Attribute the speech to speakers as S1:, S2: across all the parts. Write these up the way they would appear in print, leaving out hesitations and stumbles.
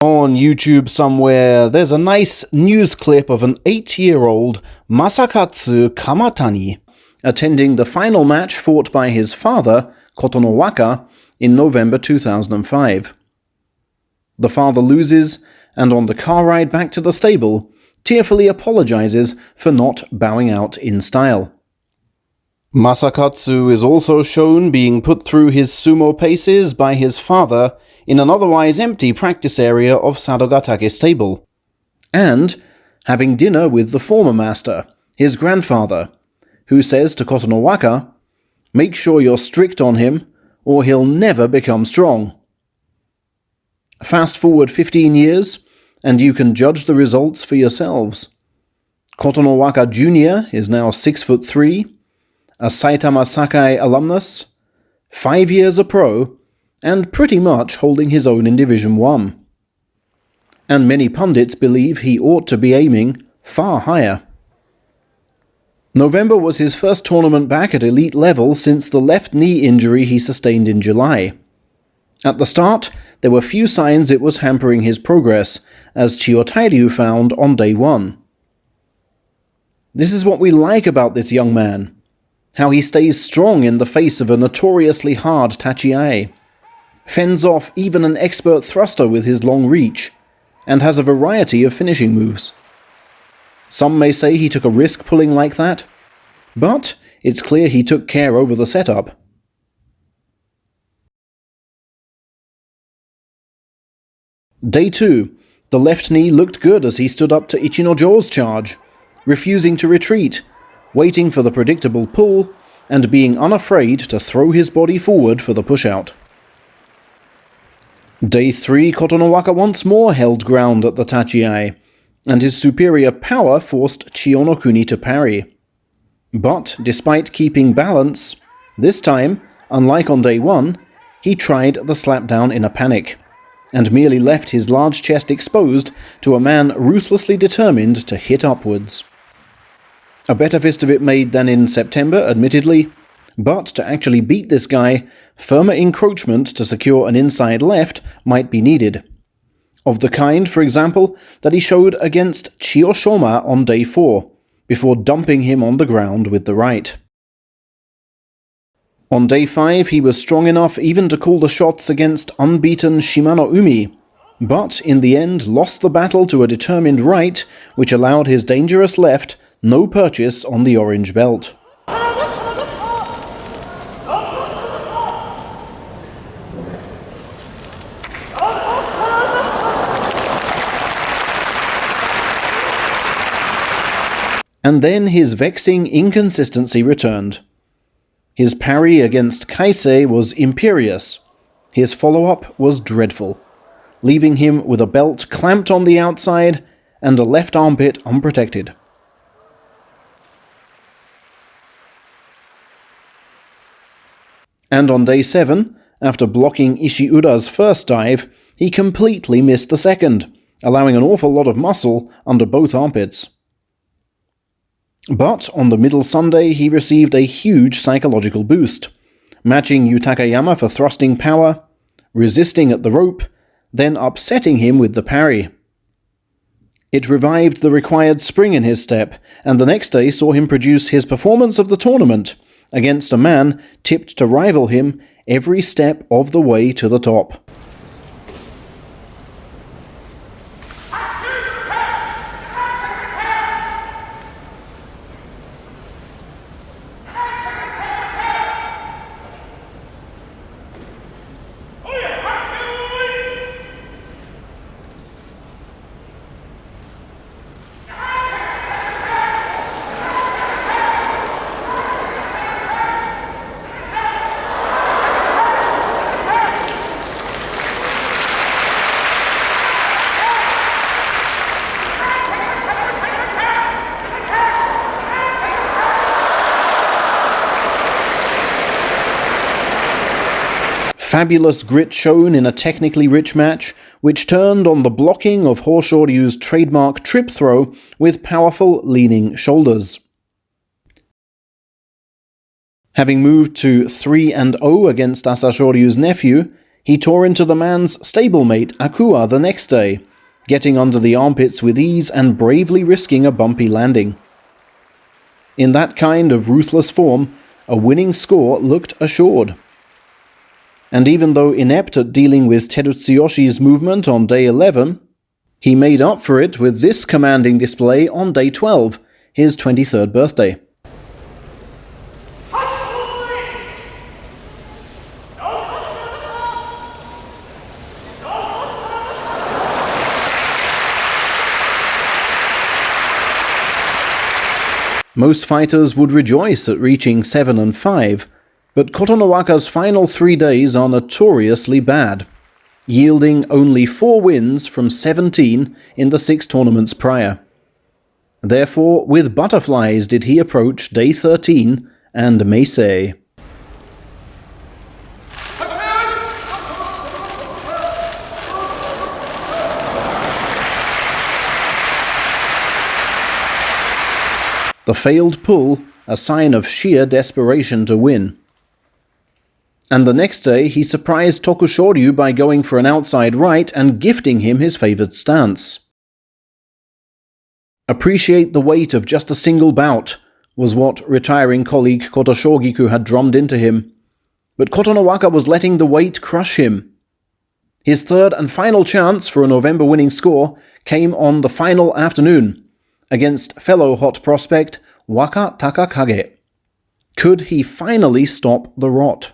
S1: On YouTube somewhere, there's a nice news clip of an 8-year-old Masakatsu Kamatani attending the final match fought by his father, Kotonowaka, in November 2005. The father loses, and on the car ride back to the stable, tearfully apologizes for not bowing out in style. Masakatsu is also shown being put through his sumo paces by his father in an otherwise empty practice area of Sadogatake stable, and having dinner with the former master, his grandfather, who says to Kotonowaka, "Make sure you're strict on him, or he'll never become strong." Fast forward 15 years, and you can judge the results for yourselves. Kotonowaka Jr. is now 6'3", a Saitama Sakai alumnus, 5 years a pro, and pretty much holding his own in Division 1. And many pundits believe he ought to be aiming far higher. November was his first tournament back at elite level since the left knee injury he sustained in July. At the start, there were few signs it was hampering his progress, as Chiyotairyu found on day 1. This is what we like about this young man, how he stays strong in the face of a notoriously hard tachiai, fends off even an expert thruster with his long reach, and has a variety of finishing moves. Some may say he took a risk pulling like that, but it's clear he took care over the setup. Day 2, the left knee looked good as he stood up to Ichinojo's charge, refusing to retreat, waiting for the predictable pull, and being unafraid to throw his body forward for the push-out. Day 3, Kotonowaka once more held ground at the tachiai, and his superior power forced Chiyonokuni to parry. But despite keeping balance, this time, unlike on day 1, he tried the slapdown in a panic, and merely left his large chest exposed to a man ruthlessly determined to hit upwards. A better fist of it made than in September, admittedly, but to actually beat this guy, firmer encroachment to secure an inside left might be needed. Of the kind, for example, that he showed against Chiyoshoma on day 4, before dumping him on the ground with the right. On day 5, he was strong enough even to call the shots against unbeaten Shimano Umi, but in the end lost the battle to a determined right, which allowed his dangerous left no purchase on the orange belt. And then his vexing inconsistency returned. His parry against Kaisei was imperious. His follow-up was dreadful, leaving him with a belt clamped on the outside and a left armpit unprotected. And on day 7, after blocking Ishiura's first dive, he completely missed the second, allowing an awful lot of muscle under both armpits. But on the middle Sunday he received a huge psychological boost, matching Yutakayama for thrusting power, resisting at the rope, then upsetting him with the parry. It revived the required spring in his step, and the next day saw him produce his performance of the tournament against a man tipped to rival him every step of the way to the top. Fabulous grit shown in a technically rich match, which turned on the blocking of Hoshoryu's trademark trip throw with powerful leaning shoulders. Having moved to 3-0 against Asashoryu's nephew, he tore into the man's stablemate Akua the next day, getting under the armpits with ease and bravely risking a bumpy landing. In that kind of ruthless form, a winning score looked assured. And even though inept at dealing with Terutsuyoshi's movement on day 11, he made up for it with this commanding display on day 12, his 23rd birthday. Most fighters would rejoice at reaching 7 and 5, but Kotonowaka's final 3 days are notoriously bad, yielding only 4 wins from 17 in the 6 tournaments prior. Therefore, with butterflies did he approach day 13 and Meisei. The failed pull, a sign of sheer desperation to win. And the next day he surprised Tokushoryu by going for an outside right and gifting him his favoured stance. Appreciate the weight of just a single bout, was what retiring colleague Kotoshogiku had drummed into him. But Kotonowaka was letting the weight crush him. His third and final chance for a November winning score came on the final afternoon, against fellow hot prospect Waka Takakage. Could he finally stop the rot?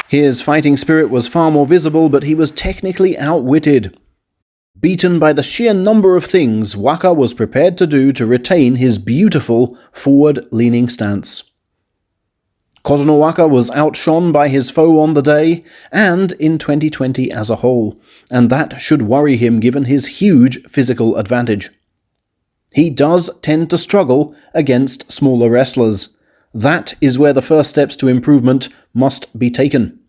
S1: His fighting spirit was far more visible, but he was technically outwitted. Beaten by the sheer number of things Waka was prepared to do to retain his beautiful forward-leaning stance. Kotonowaka was outshone by his foe on the day, and in 2020 as a whole, and that should worry him given his huge physical advantage. He does tend to struggle against smaller wrestlers. That is where the first steps to improvement must be taken.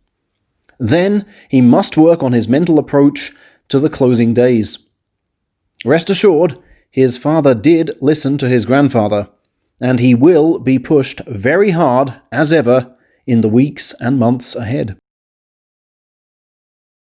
S1: Then he must work on his mental approach to the closing days. Rest assured, his father did listen to his grandfather, and he will be pushed very hard, as ever, in the weeks and months ahead.